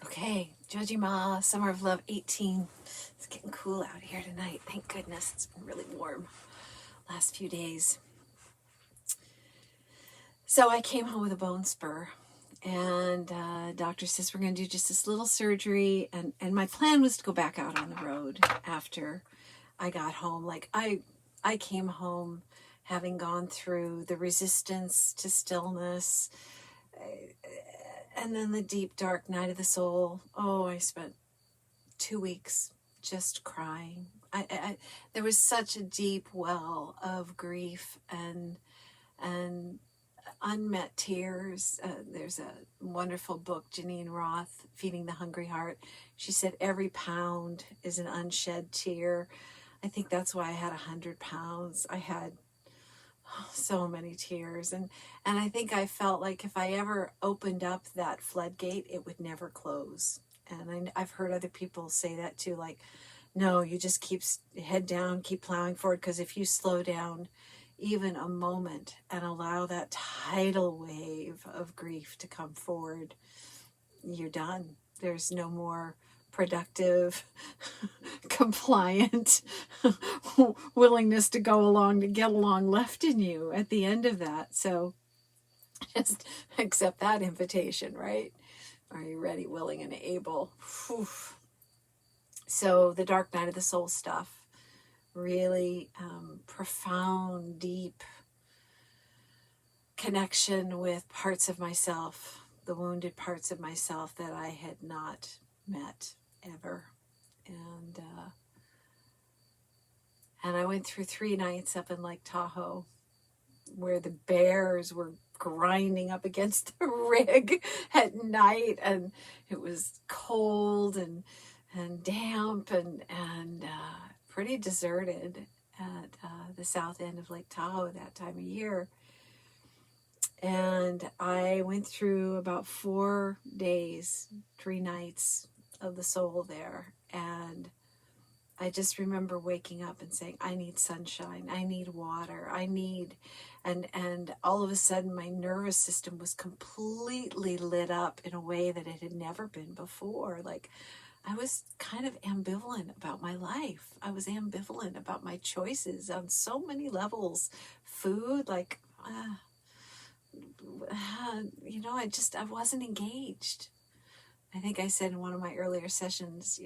Okay, Jojima, Summer of Love 18. It's getting cool out here tonight. Thank goodness. It's been really warm last few days. So I came home with a bone spur, and doctor says we're going to do just this little surgery. And my plan was to go back out on the road after I got home. Like I came home having gone through the resistance to stillness, and then the deep dark night of the soul. Oh, I spent 2 weeks just crying. There was such a deep well of grief and unmet tears. There's a wonderful book, Janine Roth, Feeding the Hungry Heart. She said every pound is an unshed tear. I think that's why I had 100 pounds. I had so many tears, and I think I felt like if I ever opened up that floodgate, it would never close. And I've heard other people say that too, like, no, you just keep head down, keep plowing forward, because if you slow down even a moment and allow that tidal wave of grief to come forward, you're done. There's no more productive, compliant willingness to go along, to get along left in you at the end of that. So just accept that invitation, right? Are you ready, willing, and able? Whew. So the dark night of the soul stuff, really profound, deep connection with parts of myself, the wounded parts of myself that I had not met ever. And I went through 3 nights up in Lake Tahoe where the bears were grinding up against the rig at night, and it was cold and damp and pretty deserted at the south end of Lake Tahoe that time of year. And I went through about 4 days, 3 nights of the soul there. And I just remember waking up and saying, I need sunshine, I need water, I need, and all of a sudden my nervous system was completely lit up in a way that it had never been before. Like I was kind of ambivalent about my life. I was ambivalent about my choices on so many levels. Food, like, I wasn't engaged. I think I said in one of my earlier sessions,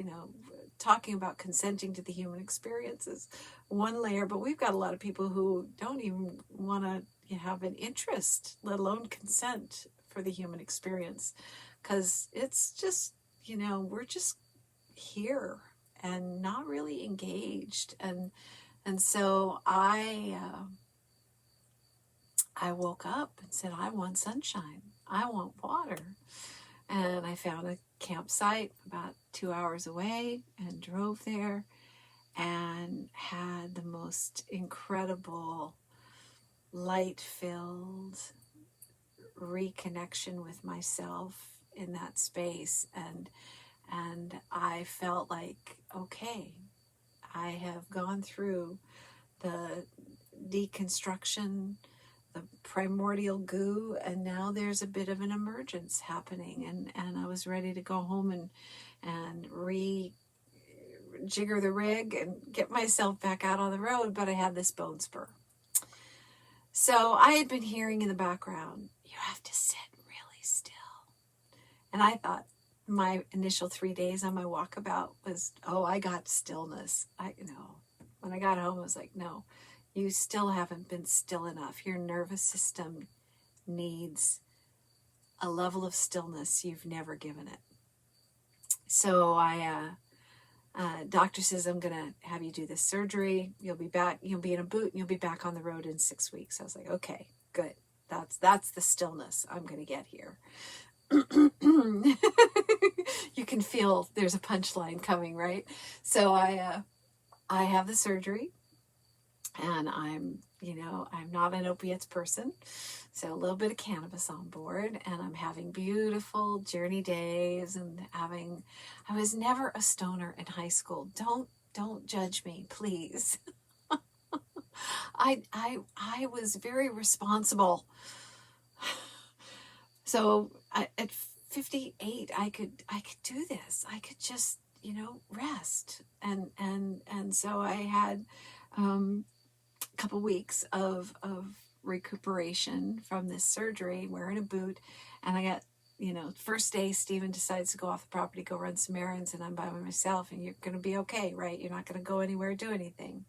talking about consenting to the human experience is one layer, but we've got a lot of people who don't even want to have an interest, let alone consent for the human experience, because it's just, we're just here and not really engaged. And so I woke up and said, I want sunshine. I want water. And I found a campsite about 2 hours away and drove there and had the most incredible light-filled reconnection with myself in that space. And I felt like, okay, I have gone through the deconstruction, the primordial goo, and now there's a bit of an emergence happening, and I was ready to go home and rejigger the rig and get myself back out on the road, but I had this bone spur. So I had been hearing in the background, you have to sit really still. And I thought my initial 3 days on my walkabout was, I got stillness. When I got home, I was like, no, you still haven't been still enough. Your nervous system needs a level of stillness you've never given it. So doctor says, I'm going to have you do this surgery. You'll be back. You'll be in a boot and you'll be back on the road in 6 weeks. I was like, okay, good. That's the stillness I'm going to get here. You can feel there's a punchline coming, right? So I have the surgery. And I'm not an opiates person, so a little bit of cannabis on board, and I'm having beautiful journey days and I was never a stoner in high school. Don't judge me, please. I was very responsible. So at 58. I could do this. I could just, rest. And so I had a couple weeks of recuperation from this surgery, wearing a boot. And I got, first day, Stephen decides to go off the property, go run some errands, and I'm by myself, and you're going to be okay, right? You're not going to go anywhere, do anything.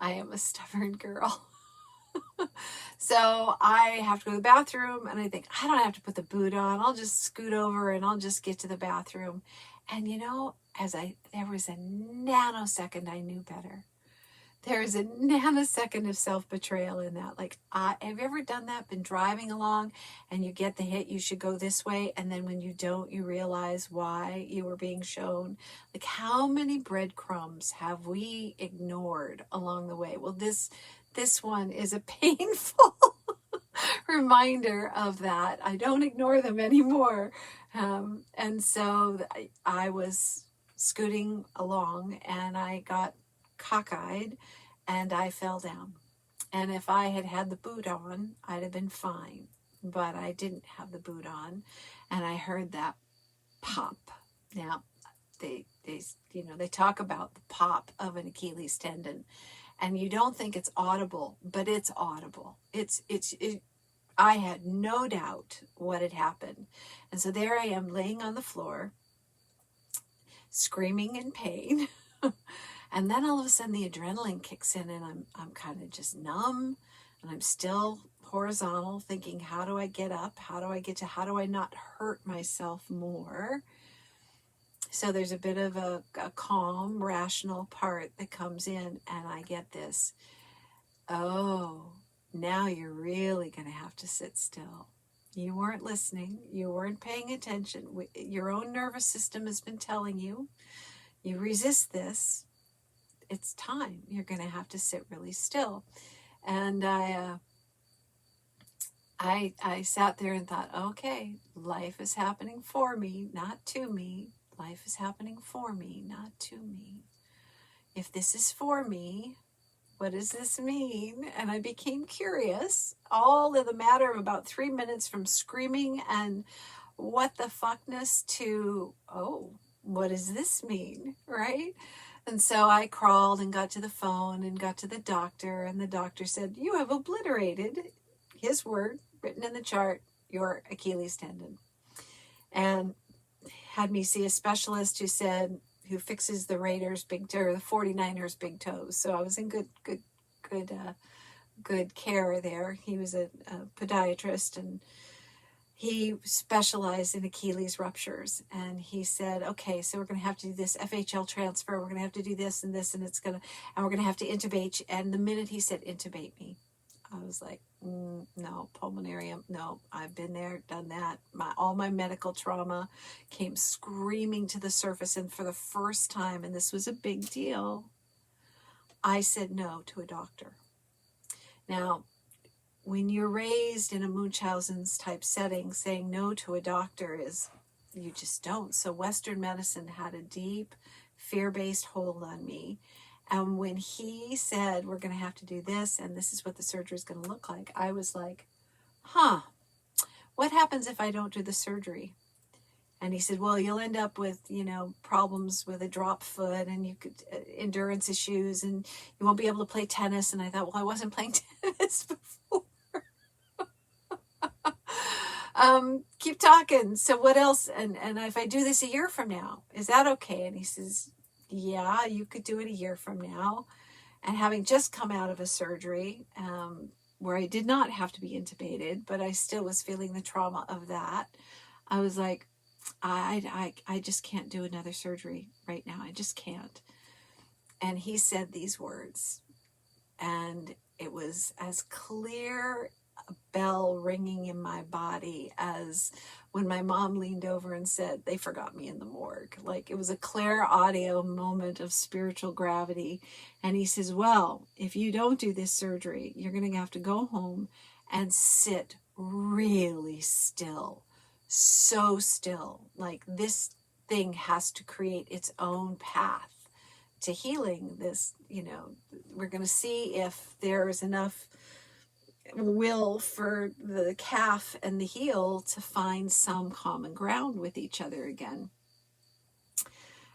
I am a stubborn girl. So I have to go to the bathroom, and I think, I don't have to put the boot on. I'll just scoot over and I'll just get to the bathroom. And there was a nanosecond I knew better. There is a nanosecond of self-betrayal in that. Like, have you ever done that? Been driving along and you get the hit, you should go this way. And then when you don't, you realize why you were being shown. Like, how many breadcrumbs have we ignored along the way? Well, this one is a painful reminder of that. I don't ignore them anymore. And so I was scooting along and I got cockeyed and I fell down. And if I had had the boot on, I'd have been fine. But I didn't have the boot on, and I heard that pop. Now, they talk about the pop of an Achilles tendon, and you don't think it's audible, but it's audible. I had no doubt what had happened. And so there I am laying on the floor, screaming in pain. And then all of a sudden the adrenaline kicks in, and I'm kind of just numb, and I'm still horizontal, thinking, how do I get up? How do I not hurt myself more? So there's a bit of a calm, rational part that comes in, and I get this, oh, now you're really going to have to sit still. You weren't listening. You weren't paying attention. Your own nervous system has been telling you, you resist this. It's time. You're going to have to sit really still. And I sat there and thought, okay, life is happening for me, not to me. Life is happening for me, not to me. If this is for me, what does this mean? And I became curious, all in the matter of about 3 minutes, from screaming and what the fuckness to, oh, what does this mean, right? And so I crawled and got to the phone and got to the doctor, and the doctor said, you have obliterated, his word, written in the chart, your Achilles tendon. And had me see a specialist who fixes the Raiders' big toe, or the 49ers' big toes. So I was in good care there. He was a podiatrist, and he specialized in Achilles ruptures. And he said, okay, so we're going to have to do this FHL transfer. We're going to have to do this, and we're going to have to intubate you. And the minute he said intubate me, I was like, no, pulmonary, no, I've been there, done that. All my medical trauma came screaming to the surface. And for the first time, and this was a big deal, I said no to a doctor. Now, when you're raised in a Munchausen's type setting, saying no to a doctor is, you just don't. So Western medicine had a deep fear-based hold on me. And when he said, we're going to have to do this, and this is what the surgery is going to look like, I was like, what happens if I don't do the surgery? And he said, well, you'll end up with, problems with a drop foot, and you could endurance issues, and you won't be able to play tennis. And I thought, well, I wasn't playing tennis before. Keep talking. So what else? And if I do this a year from now, is that okay? And he says, yeah, you could do it a year from now. And having just come out of a surgery where I did not have to be intubated, but I still was feeling the trauma of that, I was like, I just can't do another surgery right now. I just can't. And he said these words, and it was as clear a bell ringing in my body as when my mom leaned over and said, they forgot me in the morgue. Like, it was a clear audio moment of spiritual gravity. And he says, well, if you don't do this surgery, you're going to have to go home and sit really still. So still. Like, this thing has to create its own path to healing. This, we're going to see if there is enough will for the calf and the heel to find some common ground with each other again.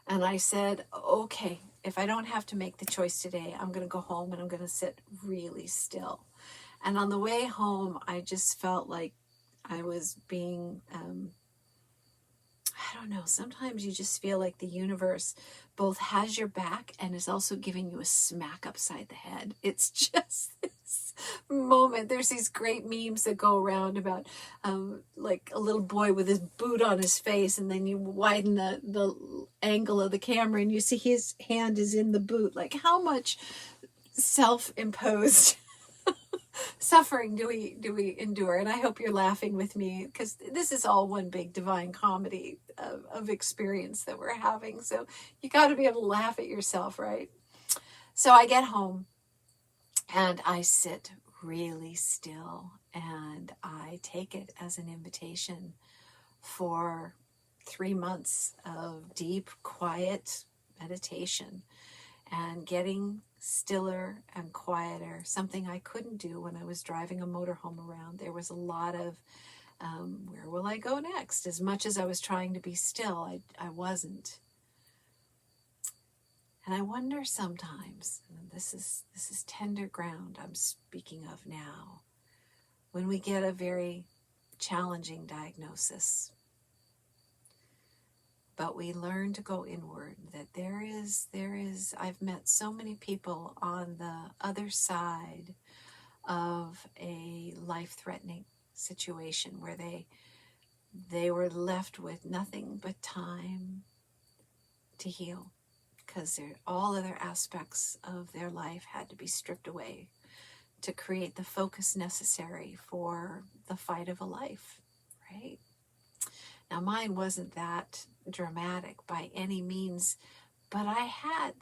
And I said, okay, if I don't have to make the choice today, I'm going to go home and I'm going to sit really still. And on the way home, I just felt like I was being, I don't know, sometimes you just feel like the universe both has your back and is also giving you a smack upside the head. It's just this moment. There's these great memes that go around about like a little boy with his boot on his face, and then you widen the angle of the camera and you see his hand is in the boot. Like, how much self-imposed suffering do we endure? And I hope you're laughing with me, because this is all one big divine comedy of experience that we're having. So you got to be able to laugh at yourself, right? So I get home and I sit really still, and I take it as an invitation for 3 months of deep, quiet meditation and getting stiller and quieter, something I couldn't do when I was driving a motorhome around. There was a lot of, where will I go next? As much as I was trying to be still, I wasn't. And I wonder sometimes, and this is tender ground I'm speaking of now, when we get a very challenging diagnosis, but we learn to go inward, that there is, I've met so many people on the other side of a life-threatening situation where they were left with nothing but time to heal, because all other aspects of their life had to be stripped away to create the focus necessary for the fight of a life, right? Now, mine wasn't that dramatic by any means, but I had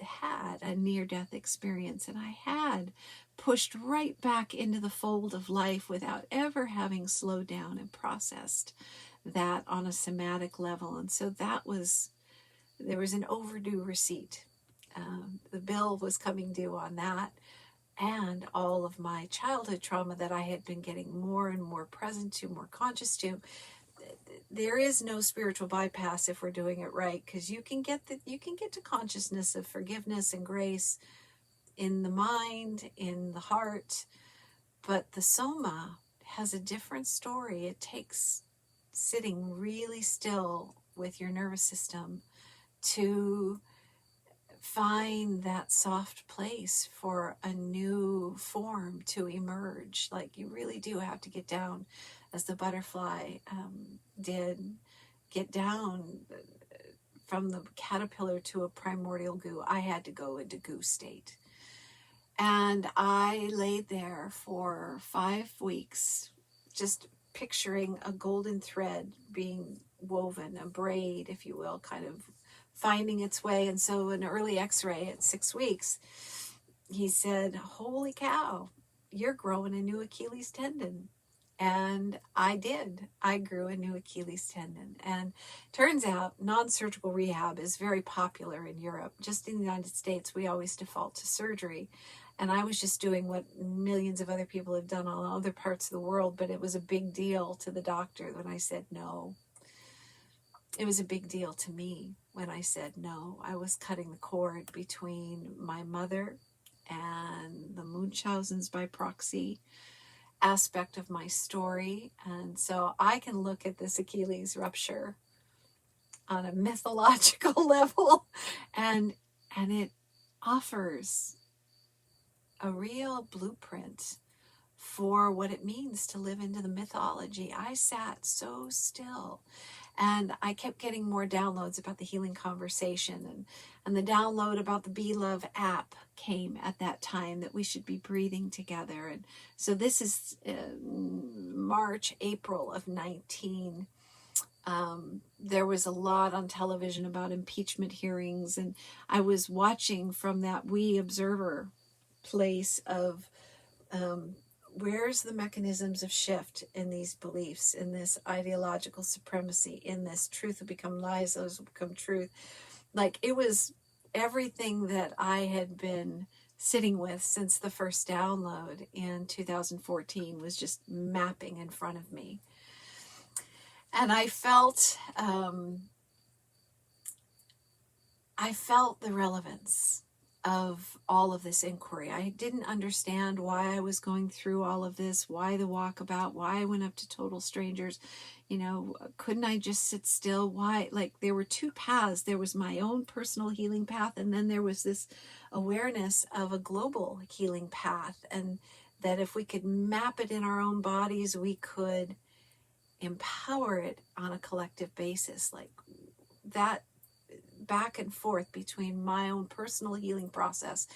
a near-death experience, and I had pushed right back into the fold of life without ever having slowed down and processed that on a somatic level. And so there was an overdue receipt. The bill was coming due on that, and all of my childhood trauma that I had been getting more and more present to, more conscious to. There is no spiritual bypass if we're doing it right, because you can get to consciousness of forgiveness and grace in the mind, in the heart, but the soma has a different story. It takes sitting really still with your nervous system to find that soft place for a new form to emerge. Like, you really do have to get down, as the butterfly did, get down from the caterpillar to a primordial goo. I had to go into goo state. And I laid there for 5 weeks, just picturing a golden thread being woven, a braid, if you will, kind of finding its way. And so an early x-ray at 6 weeks, he said, holy cow, you're growing a new Achilles tendon. And I did. I grew a new Achilles tendon. And turns out non-surgical rehab is very popular in Europe. Just in the United States, we always default to surgery. And I was just doing what millions of other people have done on other parts of the world, but it was a big deal to the doctor when I said no. It was a big deal to me when I said no. I was cutting the cord between my mother and the Munchausens by proxy aspect of my story. And so I can look at this Achilles rupture on a mythological level, and it offers a real blueprint for what it means to live into the mythology. I sat so still, and I kept getting more downloads about the healing conversation, and the download about the Be Love app came at that time, that we should be breathing together. And so this is March, April of 19. There was a lot on television about impeachment hearings, and I was watching from that we observer place of where's the mechanisms of shift in these beliefs, in this ideological supremacy, in this truth will become lies, those will become truth. Like, it was everything that I had been sitting with since the first download in 2014 was just mapping in front of me. And I felt the relevance of all of this inquiry. I didn't understand why I was going through all of this, why the walkabout, why I went up to total strangers. You know, couldn't I just sit still? Why? Like, there were two paths. There was my own personal healing path, and then there was this awareness of a global healing path, and that if we could map it in our own bodies, we could empower it on a collective basis. Like, that back and forth between my own personal healing process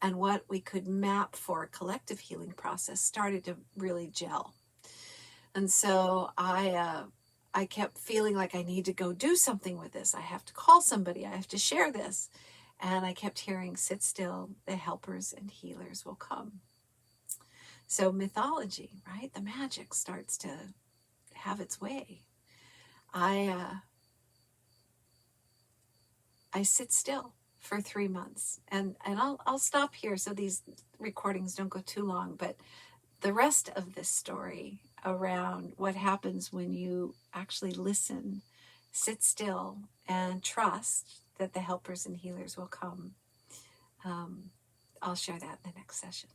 and what we could map for a collective healing process started to really gel. And so I kept feeling like I need to go do something with this. I have to call somebody. I have to share this. And I kept hearing, sit still, the helpers and healers will come. So mythology, right? The magic starts to have its way. I sit still for 3 months, and I'll stop here so these recordings don't go too long, but the rest of this story around what happens when you actually listen, sit still, and trust that the helpers and healers will come, I'll share that in the next session.